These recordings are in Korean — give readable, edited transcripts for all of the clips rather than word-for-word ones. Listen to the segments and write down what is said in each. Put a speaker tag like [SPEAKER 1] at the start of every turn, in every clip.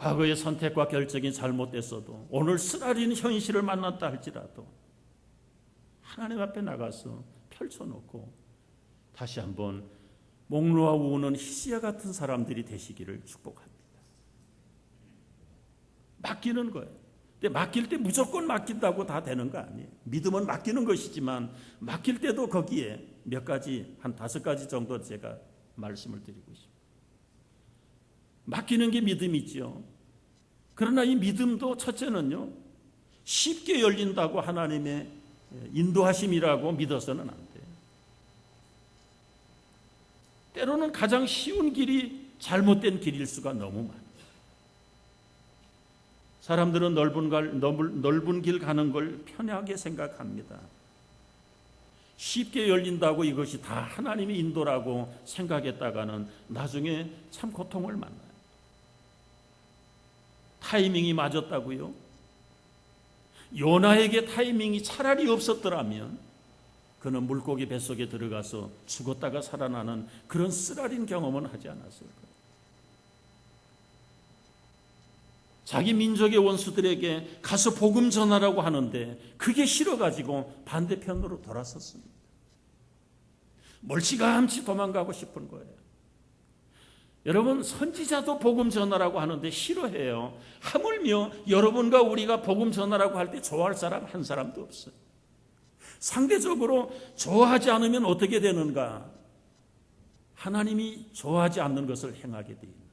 [SPEAKER 1] 과거의 선택과 결정이 잘못됐어도 오늘 쓰라린 현실을 만났다 할지라도 하나님 앞에 나가서 펼쳐놓고 다시 한번 목 놓아 우는 히스야 같은 사람들이 되시기를 축복합니다. 맡기는 거예요. 근데 맡길 때 무조건 맡긴다고 다 되는 거 아니에요. 믿음은 맡기는 것이지만 맡길 때도 거기에 몇 가지, 한 5가지 정도 제가 말씀을 드리고 있습니다. 맡기는 게 믿음이지요. 그러나 이 믿음도 첫째는요, 쉽게 열린다고 하나님의 인도하심이라고 믿어서는 안 돼요. 때로는 가장 쉬운 길이 잘못된 길일 수가 너무 많아요. 사람들은 넓은 길 가는 걸 편하게 생각합니다. 쉽게 열린다고 이것이 다 하나님의 인도라고 생각했다가는 나중에 참 고통을 만나요. 타이밍이 맞았다고요? 요나에게 타이밍이 차라리 없었더라면 그는 물고기 뱃속에 들어가서 죽었다가 살아나는 그런 쓰라린 경험은 하지 않았을 거예요. 자기 민족의 원수들에게 가서 복음 전하라고 하는데 그게 싫어가지고 반대편으로 돌아섰습니다. 멀찌감치 도망가고 싶은 거예요. 여러분, 선지자도 복음 전하라고 하는데 싫어해요. 하물며 여러분과 우리가 복음 전하라고 할 때 좋아할 사람 한 사람도 없어요. 상대적으로 좋아하지 않으면 어떻게 되는가? 하나님이 좋아하지 않는 것을 행하게 되어 있는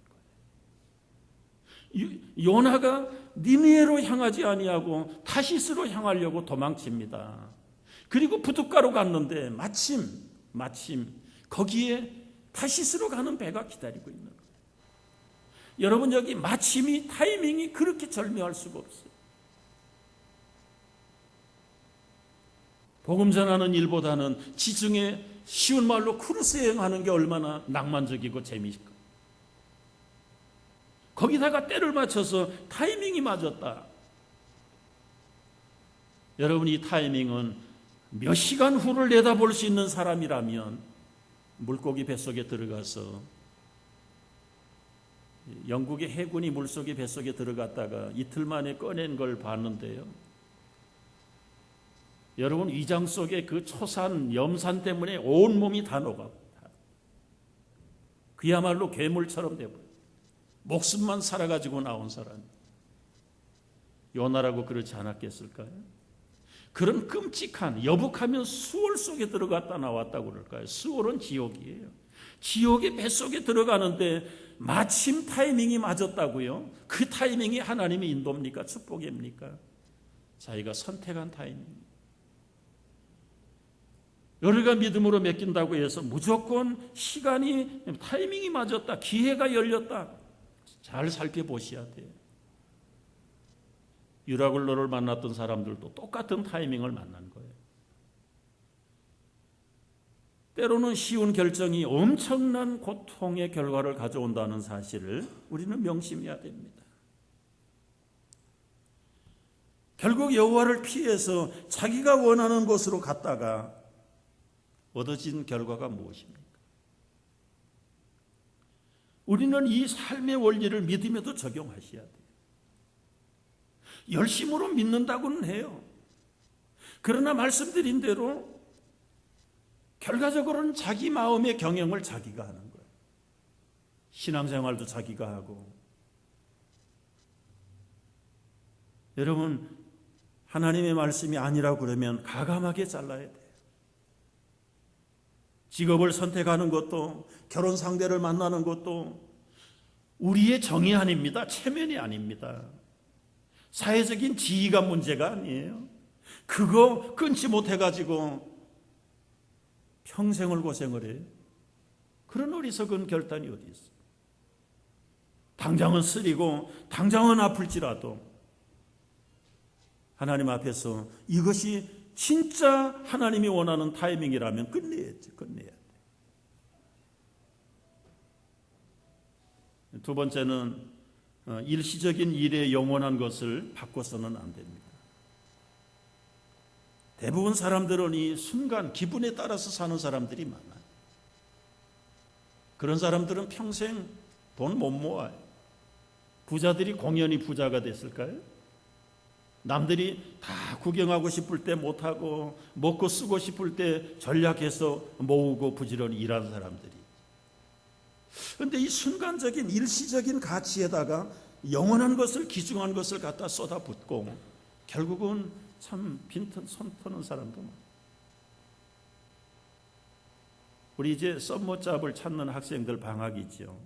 [SPEAKER 1] 거예요. 요나가 니느웨로 향하지 아니하고 타시스로 향하려고 도망칩니다. 그리고 부둣가로 갔는데 마침 거기에 타시스로 가는 배가 기다리고 있는 거예요. 여러분, 여기 마침이, 타이밍이 그렇게 절묘할 수가 없어요. 복음 전하는 일보다는 지중해 쉬운 말로 크루즈 여행하는 게 얼마나 낭만적이고 재미있을까. 거기다가 때를 맞춰서 타이밍이 맞았다. 여러분, 이 타이밍은 몇 시간 후를 내다볼 수 있는 사람이라면 물고기 뱃속에 들어가서, 영국의 해군이 물속에 뱃속에 들어갔다가 이틀 만에 꺼낸 걸 봤는데요. 여러분, 위장 속에 그 초산, 염산 때문에 온몸이 다 녹아버려요. 그야말로 괴물처럼 되어버려요. 목숨만 살아가지고 나온 사람. 요나라고 그렇지 않았겠을까요? 그런 끔찍한, 여북하면 수월 속에 들어갔다 나왔다고 그럴까요? 수월은 지옥이에요. 지옥의 뱃속에 들어가는데 마침 타이밍이 맞았다고요? 그 타이밍이 하나님의 인도입니까? 축복입니까? 자기가 선택한 타이밍. 우리가 믿음으로 맡긴다고 해서 무조건 시간이, 타이밍이 맞았다, 기회가 열렸다, 잘 살펴보셔야 돼요. 유라굴로를 만났던 사람들도 똑같은 타이밍을 만난 거예요. 때로는 쉬운 결정이 엄청난 고통의 결과를 가져온다는 사실을 우리는 명심해야 됩니다. 결국 여호와를 피해서 자기가 원하는 곳으로 갔다가 얻어진 결과가 무엇입니까? 우리는 이 삶의 원리를 믿음에도 적용하셔야 돼요. 열심으로 믿는다고는 해요. 그러나 말씀드린 대로 결과적으로는 자기 마음의 경영을 자기가 하는 거예요. 신앙생활도 자기가 하고. 여러분, 하나님의 말씀이 아니라고 그러면 가감하게 잘라야 돼요. 직업을 선택하는 것도, 결혼 상대를 만나는 것도 우리의 정의 아닙니다. 체면이 아닙니다. 사회적인 지위가 문제가 아니에요. 그거 끊지 못해가지고 평생을 고생을 해요. 그런 어리석은 결단이 어디 있어요? 당장은 쓰리고 당장은 아플지라도 하나님 앞에서 이것이 진짜 하나님이 원하는 타이밍이라면 끝내야지, 끝내야 돼. 두 번째는 일시적인 일에 영원한 것을 바꿔서는 안 됩니다. 대부분 사람들은 이 순간 기분에 따라서 사는 사람들이 많아요. 그런 사람들은 평생 돈 못 모아요. 부자들이 공연히 부자가 됐을까요? 남들이 다 구경하고 싶을 때 못하고 먹고 쓰고 싶을 때 전략해서 모으고 부지런히 일하는 사람들이. 그런데 이 순간적인 일시적인 가치에다가 영원한 것을, 귀중한 것을 갖다 쏟아붓고 결국은 참 빈틈 손 터는 사람도 많아요. 우리 이제 썸머잡을 찾는 학생들 방학이죠.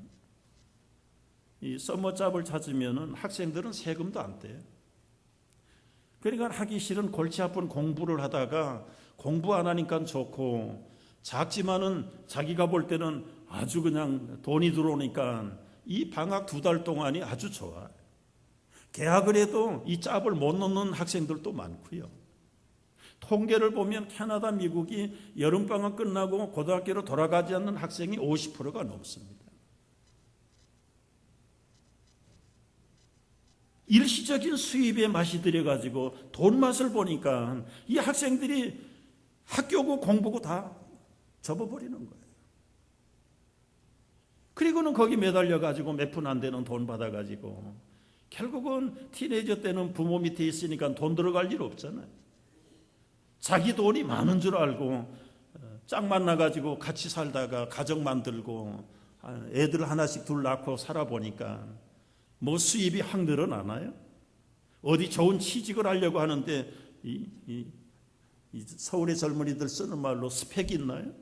[SPEAKER 1] 이 썸머잡을 찾으면은 학생들은 세금도 안 떼요. 그러니까 하기 싫은 골치 아픈 공부를 하다가 공부 안 하니까 좋고, 작지만은 자기가 볼 때는 아주 그냥 돈이 들어오니까 이 방학 2달 동안이 아주 좋아. 계약을 해도 이 짭을 못 넣는 학생들도 많고요. 통계를 보면 캐나다, 미국이 여름방학 끝나고 고등학교로 돌아가지 않는 학생이 50%가 넘습니다. 일시적인 수입에 맛이 들여가지고 돈 맛을 보니까 이 학생들이 학교고 공부고 다 접어버리는 거예요. 그리고는 거기 매달려가지고 몇 푼 안 되는 돈 받아가지고 결국은 티네이저 때는 부모 밑에 있으니까 돈 들어갈 일 없잖아요. 자기 돈이 많은 줄 알고 짝 만나가지고 같이 살다가 가정 만들고 애들 하나씩 둘 낳고 살아보니까 뭐 수입이 확 늘어나나요? 어디 좋은 취직을 하려고 하는데 이 서울의 젊은이들 쓰는 말로 스펙이 있나요?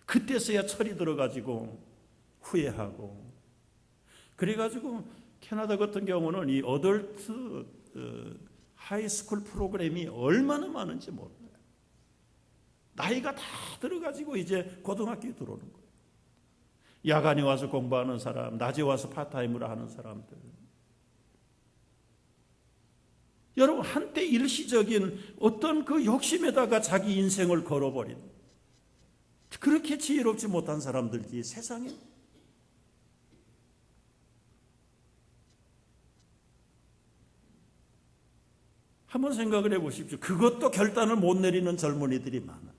[SPEAKER 1] 그때서야 철이 들어가지고 후회하고. 그래가지고 캐나다 같은 경우는 이 어덜트 하이스쿨 프로그램이 얼마나 많은지 몰라요. 나이가 다 들어가지고 이제 고등학교에 들어오는 거예요. 야간에 와서 공부하는 사람, 낮에 와서 파트타임으로 하는 사람들. 여러분, 한때 일시적인 어떤 그 욕심에다가 자기 인생을 걸어버린, 그렇게 지혜롭지 못한 사람들이 세상에 한번 생각을 해보십시오. 그것도 결단을 못 내리는 젊은이들이 많아.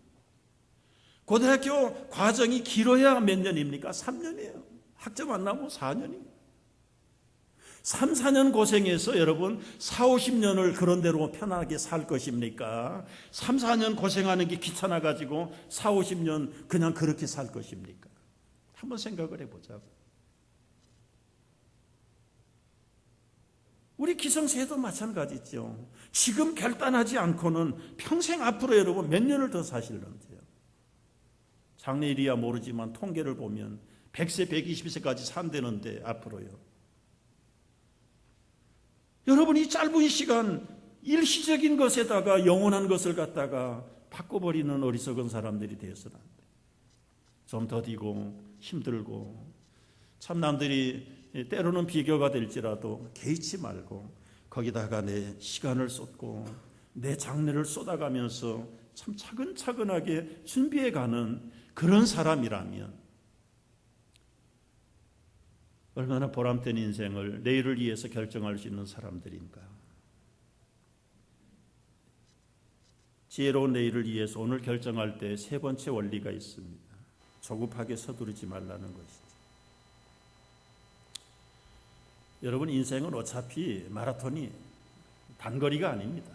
[SPEAKER 1] 고등학교 과정이 길어야 몇 년입니까? 3년이에요. 학점 안 나오면 4년이에요. 3, 4년 고생해서 여러분 4, 50년을 그런 대로 편하게 살 것입니까? 3, 4년 고생하는 게 귀찮아가지고 4, 50년 그냥 그렇게 살 것입니까? 한번 생각을 해보자고. 우리 기성세도 마찬가지죠. 지금 결단하지 않고는 평생 앞으로 여러분 몇 년을 더 사실런지요. 장래일이야 모르지만 통계를 보면 100세, 120세까지 산다는데 앞으로요. 여러분, 이 짧은 시간 일시적인 것에다가 영원한 것을 갖다가 바꿔버리는 어리석은 사람들이 되어서는 안 돼요. 좀 더디고 힘들고 참 남들이 때로는 비교가 될지라도 개의치 말고 거기다가 내 시간을 쏟고 내 장래를 쏟아가면서 참 차근차근하게 준비해가는 그런 사람이라면 얼마나 보람된 인생을 내일을 위해서 결정할 수 있는 사람들인가. 지혜로운 내일을 위해서 오늘 결정할 때 세 번째 원리가 있습니다. 조급하게 서두르지 말라는 것이죠. 여러분, 인생은 어차피 마라톤이 단거리가 아닙니다.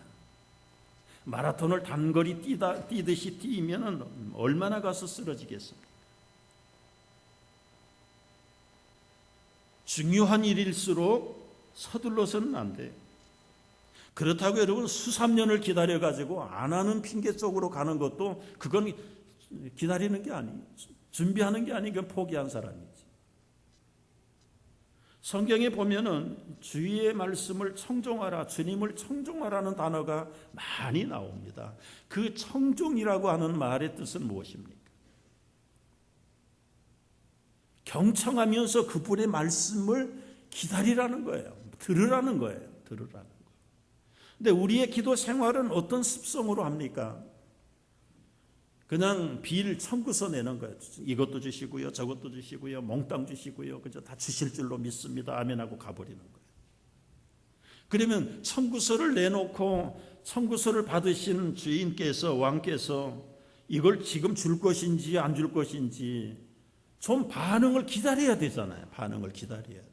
[SPEAKER 1] 마라톤을 단거리 뛰듯이 뛰면 얼마나 가서 쓰러지겠습니까? 중요한 일일수록 서둘러서는 안 돼요. 그렇다고 여러분 수삼년을 기다려가지고 안 하는 핑계 쪽으로 가는 것도 그건 기다리는 게 아니에요. 준비하는 게 아니고 포기한 사람이지. 성경에 보면은 주의 말씀을 청종하라, 주님을 청종하라는 단어가 많이 나옵니다. 그 청종이라고 하는 말의 뜻은 무엇입니까? 경청하면서 그분의 말씀을 기다리라는 거예요. 들으라는 거예요. 들으라는 거예요. 근데 우리의 기도 생활은 어떤 습성으로 합니까? 그냥 빌 청구서 내는 거예요. 이것도 주시고요, 저것도 주시고요, 몽땅 주시고요, 그저 다 주실 줄로 믿습니다. 아멘하고 가버리는 거예요. 그러면 청구서를 내놓고 청구서를 받으신 주인께서, 왕께서 이걸 지금 줄 것인지 안 줄 것인지 좀 반응을 기다려야 되잖아요. 반응을 기다려야 돼요.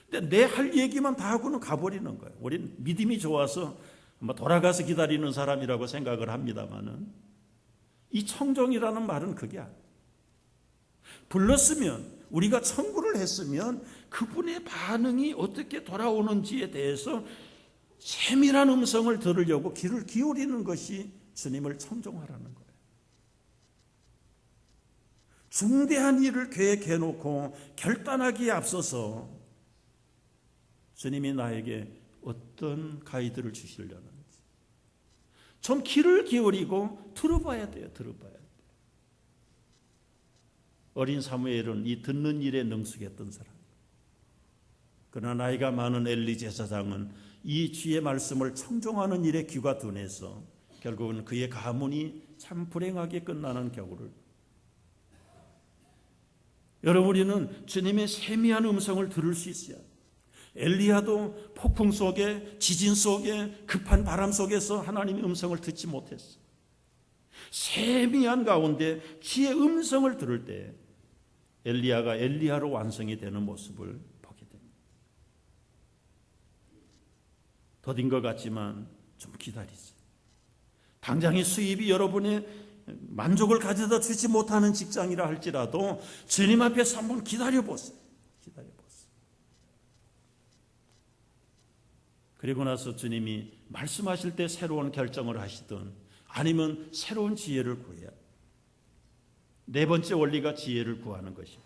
[SPEAKER 1] 근데 내 할 얘기만 다 하고는 가버리는 거예요. 우린 믿음이 좋아서 돌아가서 기다리는 사람이라고 생각을 합니다만은 이 청종이라는 말은 그게 아니에요. 불렀으면, 우리가 청구를 했으면 그분의 반응이 어떻게 돌아오는지에 대해서 세밀한 음성을 들으려고 귀를 기울이는 것이 주님을 청종하라는 거예요. 중대한 일을 계획해 놓고 결단하기에 앞서서 주님이 나에게 어떤 가이드를 주시려는지 좀 귀를 기울이고 들어봐야 돼요. 들어봐야 돼요. 어린 사무엘은 이 듣는 일에 능숙했던 사람. 그러나 나이가 많은 엘리 제사장은 이 주의 말씀을 청종하는 일에 귀가 둔해서 결국은 그의 가문이 참 불행하게 끝나는 경우를. 여러분, 우리는 주님의 세미한 음성을 들을 수 있어요. 엘리야도 폭풍 속에, 지진 속에, 급한 바람 속에서 하나님의 음성을 듣지 못했어. 세미한 가운데 주의 음성을 들을 때 엘리야가 엘리야로 완성이 되는 모습을 보게 됩니다. 더딘 것 같지만 좀 기다리세요. 당장의 수입이 여러분의 만족을 가져다 주지 못하는 직장이라 할지라도 주님 앞에서 한번 기다려보세요. 그리고 나서 주님이 말씀하실 때 새로운 결정을 하시든 아니면 새로운 지혜를 구해야. 네 번째 원리가 지혜를 구하는 것입니다.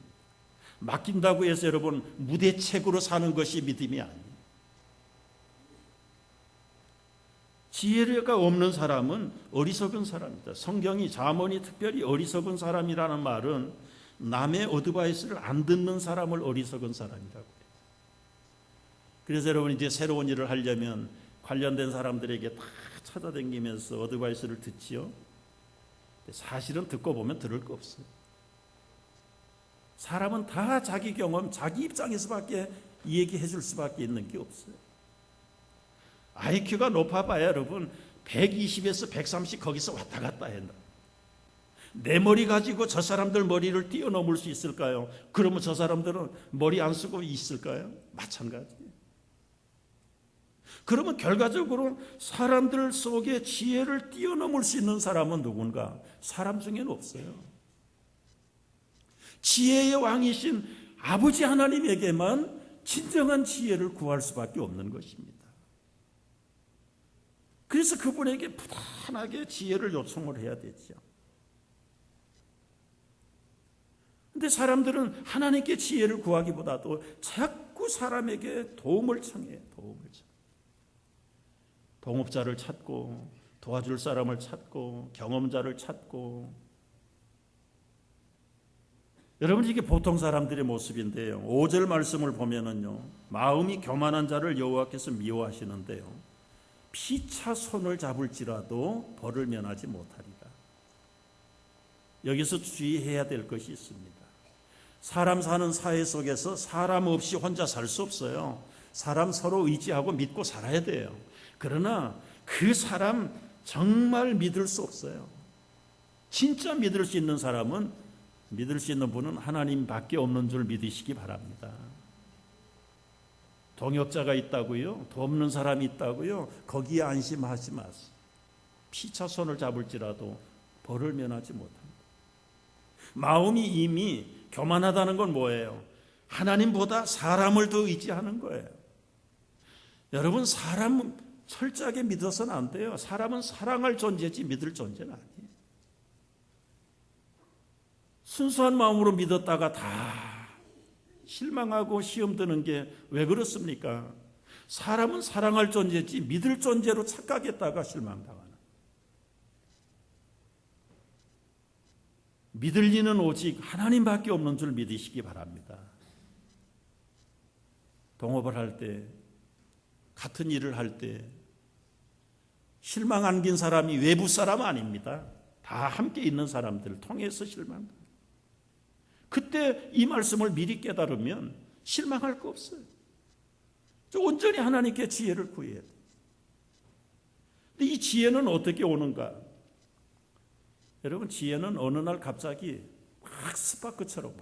[SPEAKER 1] 맡긴다고 해서 여러분 무대책으로 사는 것이 믿음이 아니에요. 지혜가 없는 사람은 어리석은 사람이다. 성경이 잠언이 특별히 어리석은 사람이라는 말은 남의 어드바이스를 안 듣는 사람을 어리석은 사람이라고 해요. 그래서 여러분 이제 새로운 일을 하려면 관련된 사람들에게 다 찾아다니면서 어드바이스를 듣지요. 사실은 듣고 보면 들을 거 없어요. 사람은 다 자기 경험, 자기 입장에서밖에 얘기해 줄 수밖에 있는 게 없어요. IQ가 높아봐야 여러분 120에서 130 거기서 왔다 갔다 한다. 내 머리 가지고 저 사람들 머리를 뛰어넘을 수 있을까요? 그러면 저 사람들은 머리 안 쓰고 있을까요? 마찬가지예요. 그러면 결과적으로 사람들 속에 지혜를 뛰어넘을 수 있는 사람은 누군가? 사람 중에는 없어요. 지혜의 왕이신 아버지 하나님에게만 진정한 지혜를 구할 수밖에 없는 것입니다. 그래서 그분에게 부단하게 지혜를 요청을 해야 되죠. 근데 사람들은 하나님께 지혜를 구하기보다도 자꾸 사람에게 도움을 청해요. 도움을 청해요. 동업자를 찾고 도와줄 사람을 찾고 경험자를 찾고. 여러분 이게 보통 사람들의 모습인데요. 5절 말씀을 보면은요, 마음이 교만한 자를 여호와께서 미워하시는데요, 피차 손을 잡을지라도 벌을 면하지 못하리라. 여기서 주의해야 될 것이 있습니다. 사람 사는 사회 속에서 사람 없이 혼자 살 수 없어요. 사람 서로 의지하고 믿고 살아야 돼요. 그러나 그 사람 정말 믿을 수 없어요. 진짜 믿을 수 있는 사람은, 믿을 수 있는 분은 하나님밖에 없는 줄 믿으시기 바랍니다. 동역자가 있다고요? 돕는 사람이 있다고요? 거기에 안심하지 마세요. 피차 손을 잡을지라도 벌을 면하지 못합니다. 마음이 이미 교만하다는 건 뭐예요? 하나님보다 사람을 더 의지하는 거예요. 여러분, 사람 철저하게 믿어서는 안 돼요. 사람은 사랑할 존재지 믿을 존재는 아니에요. 순수한 마음으로 믿었다가 다 실망하고 시험 드는 게 왜 그렇습니까? 사람은 사랑할 존재지 믿을 존재로 착각했다가 실망당하는. 믿을 리는 오직 하나님밖에 없는 줄 믿으시기 바랍니다. 동업을 할 때, 같은 일을 할 때 실망 안긴 사람이 외부 사람 아닙니다. 다 함께 있는 사람들을 통해서 실망합니다. 그때 이 말씀을 미리 깨달으면 실망할 거 없어요. 온전히 하나님께 지혜를 구해야 돼요. 근데 이 지혜는 어떻게 오는가? 여러분, 지혜는 어느 날 갑자기 막 스파크처럼